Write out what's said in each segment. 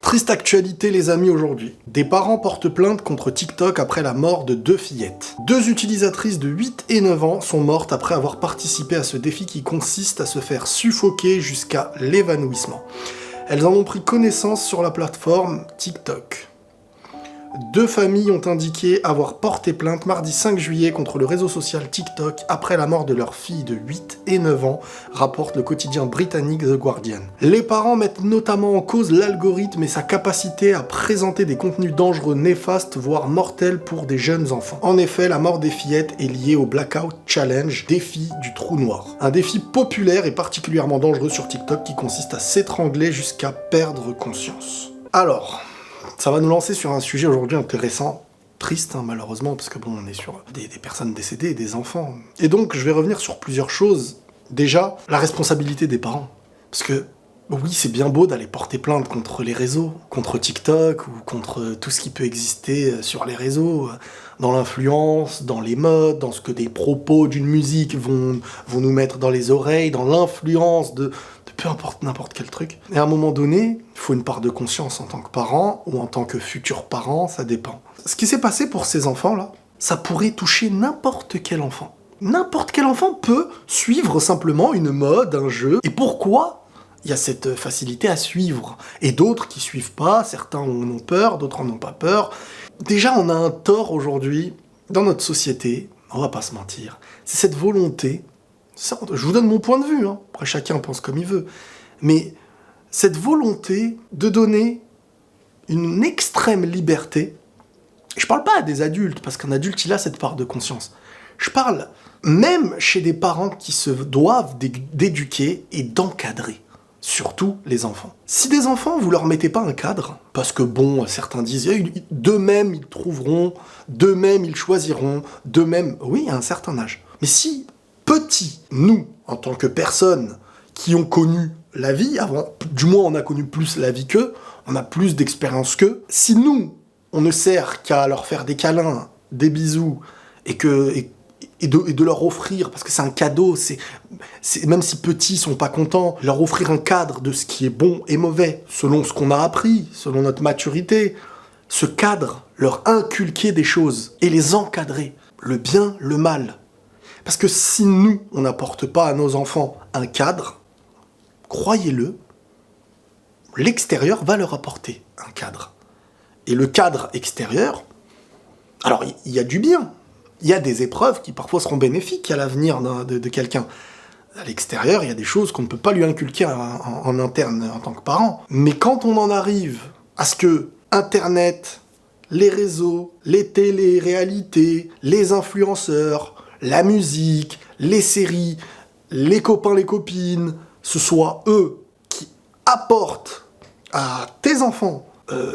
Triste actualité les amis aujourd'hui. Des parents portent plainte contre TikTok après la mort de 2 fillettes. 2 utilisatrices de 8 et 9 ans sont mortes après avoir participé à ce défi qui consiste à se faire suffoquer jusqu'à l'évanouissement. Elles en ont pris connaissance sur la plateforme TikTok. 2 familles ont indiqué avoir porté plainte mardi 5 juillet contre le réseau social TikTok après la mort de leurs filles de 8 et 9 ans, rapporte le quotidien britannique The Guardian. Les parents mettent notamment en cause l'algorithme et sa capacité à présenter des contenus dangereux, néfastes, voire mortels pour des jeunes enfants. En effet, la mort des fillettes est liée au Blackout Challenge, défi du trou noir. Un défi populaire et particulièrement dangereux sur TikTok qui consiste à s'étrangler jusqu'à perdre conscience. Alors, ça va nous lancer sur un sujet aujourd'hui intéressant, triste malheureusement, parce que on est sur des personnes décédées et des enfants. Et donc je vais revenir sur plusieurs choses. Déjà, la responsabilité des parents. Parce que oui, c'est bien beau d'aller porter plainte contre les réseaux, contre TikTok, ou contre tout ce qui peut exister sur les réseaux, dans l'influence, dans les modes, dans ce que des propos d'une musique vont nous mettre dans les oreilles, dans l'influence de peu importe n'importe quel truc. Et à un moment donné, il faut une part de conscience en tant que parent, ou en tant que futur parent, ça dépend. Ce qui s'est passé pour ces enfants-là, ça pourrait toucher n'importe quel enfant. N'importe quel enfant peut suivre simplement une mode, un jeu. Et pourquoi il y a cette facilité à suivre? Et d'autres qui suivent pas, certains en ont peur, d'autres en ont pas peur. Déjà, on a un tort aujourd'hui, dans notre société, on va pas se mentir, c'est cette volonté. Je vous donne mon point de vue, après chacun pense comme il veut, mais cette volonté de donner une extrême liberté, je parle pas à des adultes, parce qu'un adulte il a cette part de conscience, je parle même chez des parents qui se doivent d'éduquer et d'encadrer, surtout les enfants. Si des enfants, vous leur mettez pas un cadre, parce que certains disent, d'eux-mêmes ils trouveront, d'eux-mêmes ils choisiront, d'eux-mêmes, oui, à un certain âge. Mais si petits, nous, en tant que personnes qui ont connu la vie, du moins on a connu plus la vie qu'eux, on a plus d'expérience qu'eux, si nous, on ne sert qu'à leur faire des câlins, des bisous, et de leur offrir, parce que c'est un cadeau, même si petits sont pas contents, leur offrir un cadre de ce qui est bon et mauvais, selon ce qu'on a appris, selon notre maturité, ce cadre, leur inculquer des choses, et les encadrer, le bien, le mal. Parce que si nous, on n'apporte pas à nos enfants un cadre, croyez-le, l'extérieur va leur apporter un cadre. Et le cadre extérieur, alors il y a du bien, il y a des épreuves qui parfois seront bénéfiques à l'avenir de quelqu'un. À l'extérieur, il y a des choses qu'on ne peut pas lui inculquer en interne en tant que parent. Mais quand on en arrive à ce que Internet, les réseaux, les télé-réalités, les influenceurs, la musique, les séries, les copains, les copines, ce soit eux qui apportent à tes enfants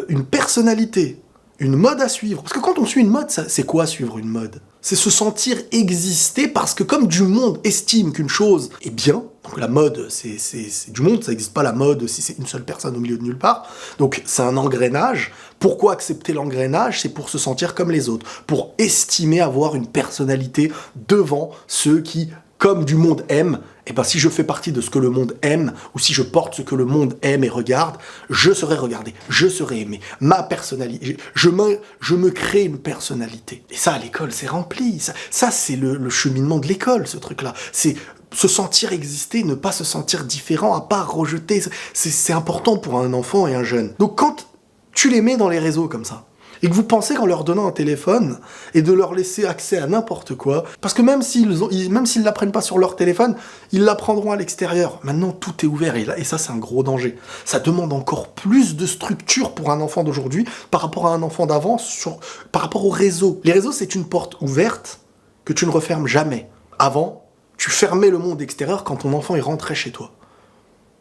une personnalité, une mode à suivre. Parce que quand on suit une mode, c'est quoi suivre une mode? C'est se sentir exister parce que comme du monde estime qu'une chose est bien, donc la mode, c'est du monde, ça n'existe pas la mode si c'est une seule personne au milieu de nulle part, donc c'est un engrenage. Pourquoi accepter l'engrenage? C'est pour se sentir comme les autres, pour estimer avoir une personnalité devant ceux qui, comme du monde aime, et ben si je fais partie de ce que le monde aime, ou si je porte ce que le monde aime et regarde, je serai regardé, je serai aimé. Ma personnalité, je me crée une personnalité. Et ça, à l'école, c'est rempli. Ça c'est le cheminement de l'école, ce truc-là. C'est se sentir exister, ne pas se sentir différent, à pas rejeter. C'est important pour un enfant et un jeune. Donc quand tu les mets dans les réseaux comme ça, et que vous pensez qu'en leur donnant un téléphone et de leur laisser accès à n'importe quoi, parce que même s'ils l'apprennent pas sur leur téléphone, ils l'apprendront à l'extérieur. Maintenant, tout est ouvert et ça, c'est un gros danger. Ça demande encore plus de structure pour un enfant d'aujourd'hui par rapport à un enfant d'avant, par rapport aux réseaux. Les réseaux, c'est une porte ouverte que tu ne refermes jamais. Avant, tu fermais le monde extérieur quand ton enfant il rentrait chez toi.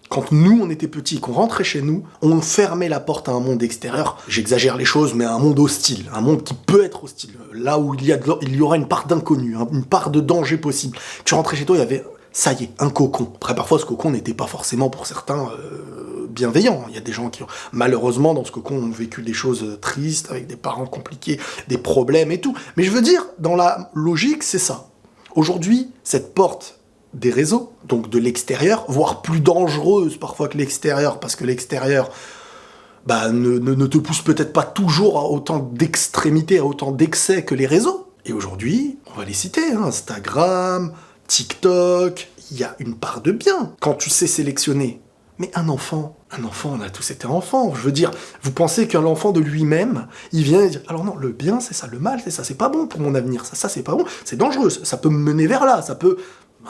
Quand nous, on était petits et qu'on rentrait chez nous, on fermait la porte à un monde extérieur. J'exagère les choses, mais un monde hostile. Un monde qui peut être hostile. Là où il y aura une part d'inconnu, une part de danger possible. Tu rentrais chez toi, il y avait, ça y est, un cocon. Après, parfois, ce cocon n'était pas forcément pour certains bienveillant. Il y a des gens qui, malheureusement, dans ce cocon, ont vécu des choses tristes, avec des parents compliqués, des problèmes et tout. Mais je veux dire, dans la logique, c'est ça. Aujourd'hui, cette porte des réseaux, donc de l'extérieur, voire plus dangereuse parfois que l'extérieur, parce que l'extérieur, ne te pousse peut-être pas toujours à autant d'extrémités, à autant d'excès que les réseaux. Et aujourd'hui, on va les citer, hein, Instagram, TikTok, il y a une part de bien quand tu sais sélectionner. Mais un enfant, on a tous été enfants. Je veux dire, vous pensez qu'un enfant de lui-même, il vient et dit « Alors non, le bien, c'est ça, le mal, c'est ça, c'est pas bon pour mon avenir, ça c'est pas bon, c'est dangereux, ça peut me mener vers là, ça peut... »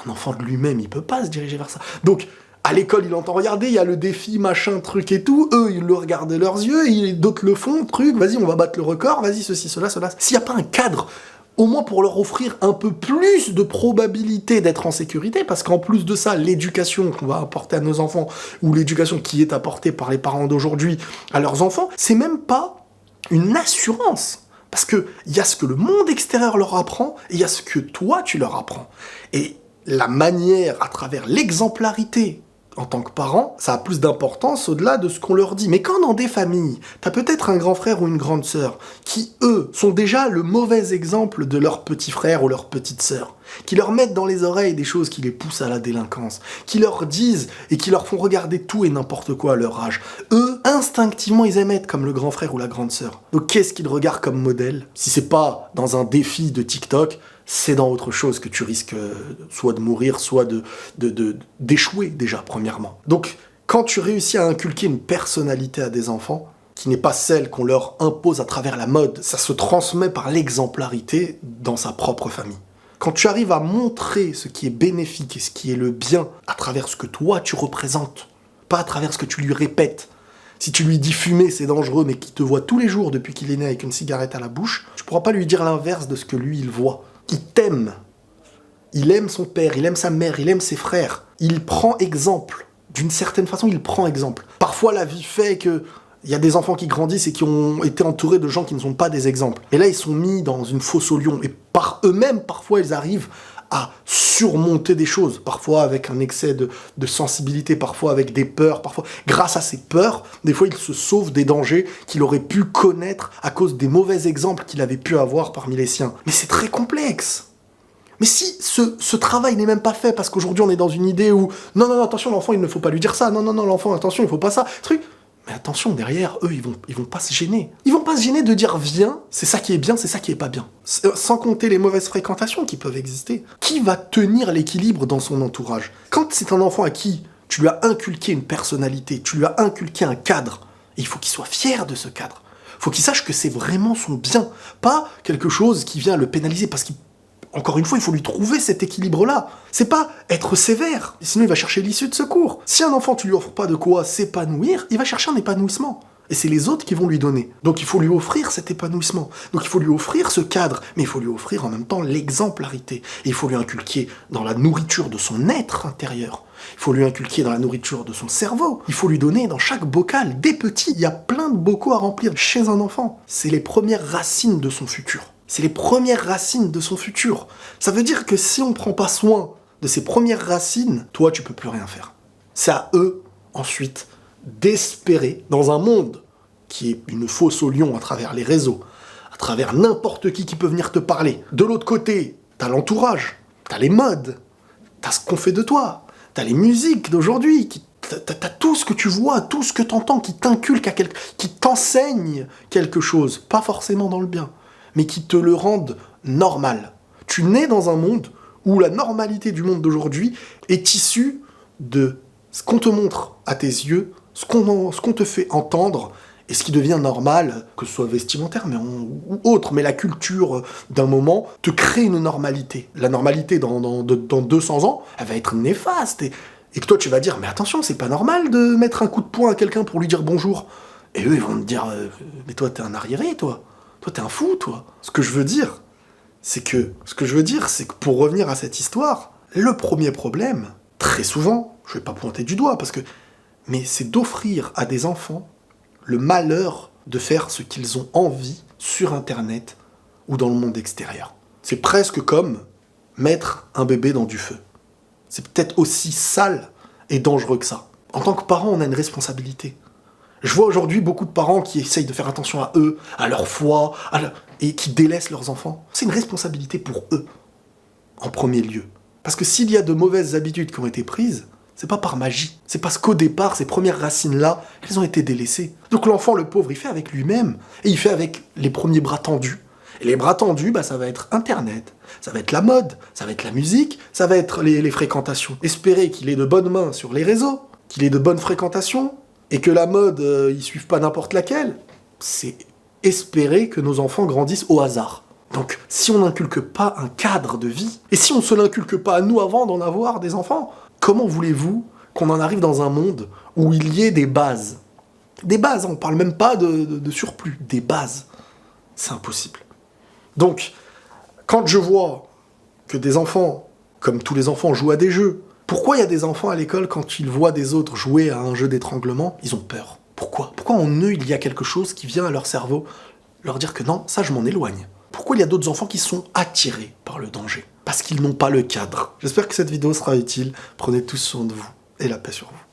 Un enfant de lui-même, il peut pas se diriger vers ça. Donc, à l'école, il entend regarder, il y a le défi, machin, truc et tout, eux, ils le regardent de leurs yeux, d'autres le font, truc, vas-y, on va battre le record, vas-y, ceci, cela. S'il n'y a pas un cadre, au moins pour leur offrir un peu plus de probabilité d'être en sécurité, parce qu'en plus de ça, l'éducation qu'on va apporter à nos enfants, ou l'éducation qui est apportée par les parents d'aujourd'hui à leurs enfants, c'est même pas une assurance. Parce qu'il y a ce que le monde extérieur leur apprend, et il y a ce que toi, tu leur apprends. Et la manière, à travers l'exemplarité, en tant que parent, ça a plus d'importance au-delà de ce qu'on leur dit. Mais quand dans des familles, t'as peut-être un grand frère ou une grande sœur qui, eux, sont déjà le mauvais exemple de leur petit frère ou leur petite sœur, qui leur mettent dans les oreilles des choses qui les poussent à la délinquance, qui leur disent et qui leur font regarder tout et n'importe quoi à leur âge. Eux, instinctivement, ils aiment être comme le grand frère ou la grande sœur. Donc qu'est-ce qu'ils regardent comme modèle? Si c'est pas dans un défi de TikTok, c'est dans autre chose que tu risques soit de mourir, soit d'échouer déjà, premièrement. Donc, quand tu réussis à inculquer une personnalité à des enfants, qui n'est pas celle qu'on leur impose à travers la mode, ça se transmet par l'exemplarité dans sa propre famille. Quand tu arrives à montrer ce qui est bénéfique et ce qui est le bien à travers ce que toi tu représentes, pas à travers ce que tu lui répètes. Si tu lui dis fumer c'est dangereux mais qu'il te voit tous les jours depuis qu'il est né avec une cigarette à la bouche, tu pourras pas lui dire l'inverse de ce que lui il voit. Il t'aime. Il aime son père, il aime sa mère, il aime ses frères. Il prend exemple. D'une certaine façon, il prend exemple. Parfois, la vie fait que il y a des enfants qui grandissent et qui ont été entourés de gens qui ne sont pas des exemples. Et là, ils sont mis dans une fosse au lion. Et par eux-mêmes, parfois, ils arrivent à surmonter des choses. Parfois avec un excès de sensibilité, parfois avec des peurs, parfois grâce à ces peurs, des fois, ils se sauvent des dangers qu'il aurait pu connaître à cause des mauvais exemples qu'il avait pu avoir parmi les siens. Mais c'est très complexe. Mais si ce travail n'est même pas fait, parce qu'aujourd'hui, on est dans une idée où « Non, attention, l'enfant, il ne faut pas lui dire ça. Non, l'enfant, attention, il ne faut pas ça. » Truc. Mais attention, derrière, eux, ils vont pas se gêner. Ils vont pas se gêner de dire « Viens, c'est ça qui est bien, c'est ça qui est pas bien. » Sans compter les mauvaises fréquentations qui peuvent exister. Qui va tenir l'équilibre dans son entourage? Quand c'est un enfant à qui tu lui as inculqué une personnalité, tu lui as inculqué un cadre, et il faut qu'il soit fier de ce cadre. Il faut qu'il sache que c'est vraiment son bien, pas quelque chose qui vient le pénaliser parce qu'il... Encore une fois, il faut lui trouver cet équilibre-là. C'est pas être sévère, sinon il va chercher l'issue de secours. Si un enfant, tu lui offres pas de quoi s'épanouir, il va chercher un épanouissement. Et c'est les autres qui vont lui donner. Donc il faut lui offrir cet épanouissement. Donc il faut lui offrir ce cadre, mais il faut lui offrir en même temps l'exemplarité. Et il faut lui inculquer dans la nourriture de son être intérieur. Il faut lui inculquer dans la nourriture de son cerveau. Il faut lui donner dans chaque bocal, dès petit, il y a plein de bocaux à remplir chez un enfant. C'est les premières racines de son futur. C'est les premières racines de son futur. Ça veut dire que si on ne prend pas soin de ces premières racines, toi, tu peux plus rien faire. C'est à eux, ensuite, d'espérer, dans un monde qui est une fosse au lion à travers les réseaux, à travers n'importe qui peut venir te parler. De l'autre côté, t'as l'entourage, t'as les modes, t'as ce qu'on fait de toi, t'as les musiques d'aujourd'hui, t'as tout ce que tu vois, tout ce que t'entends, qui t'inculque, qui t'enseigne quelque chose, pas forcément dans le bien, mais qui te le rendent normal. Tu nais dans un monde où la normalité du monde d'aujourd'hui est issue de ce qu'on te montre à tes yeux, ce qu'on te fait entendre, et ce qui devient normal, que ce soit vestimentaire ou autre, mais la culture d'un moment te crée une normalité. La normalité dans 200 ans, elle va être néfaste, et que toi tu vas dire, mais attention, c'est pas normal de mettre un coup de poing à quelqu'un pour lui dire bonjour. Et eux, ils vont te dire, mais toi t'es un arriéré, toi. Toi, t'es un fou, toi. Ce que je veux dire, c'est que pour revenir à cette histoire, le premier problème, très souvent, je vais pas pointer du doigt, mais c'est d'offrir à des enfants le malheur de faire ce qu'ils ont envie sur Internet ou dans le monde extérieur. C'est presque comme mettre un bébé dans du feu. C'est peut-être aussi sale et dangereux que ça. En tant que parent, on a une responsabilité. Je vois aujourd'hui beaucoup de parents qui essayent de faire attention à eux, à leur foi, et qui délaissent leurs enfants. C'est une responsabilité pour eux, en premier lieu. Parce que s'il y a de mauvaises habitudes qui ont été prises, C'est pas par magie. C'est parce qu'au départ, ces premières racines-là, elles ont été délaissées. Donc l'enfant, le pauvre, il fait avec lui-même. Et il fait avec les premiers bras tendus. Et les bras tendus, ça va être Internet, ça va être la mode, ça va être la musique, ça va être les fréquentations. Espérer qu'il ait de bonnes mains sur les réseaux, qu'il ait de bonnes fréquentations, et que la mode, ils suivent pas n'importe laquelle, c'est espérer que nos enfants grandissent au hasard. Donc, si on n'inculque pas un cadre de vie, et si on ne se l'inculque pas à nous avant d'en avoir des enfants, comment voulez-vous qu'on en arrive dans un monde où il y ait des bases? Des bases, on parle même pas de surplus, des bases. C'est impossible. Donc, quand je vois que des enfants, comme tous les enfants, jouent à des jeux, pourquoi il y a des enfants à l'école, quand ils voient des autres jouer à un jeu d'étranglement, ils ont peur? Pourquoi en eux, il y a quelque chose qui vient à leur cerveau leur dire que non, ça je m'en éloigne? Pourquoi il y a d'autres enfants qui sont attirés par le danger? Parce qu'ils n'ont pas le cadre. J'espère que cette vidéo sera utile. Prenez tous soin de vous et la paix sur vous.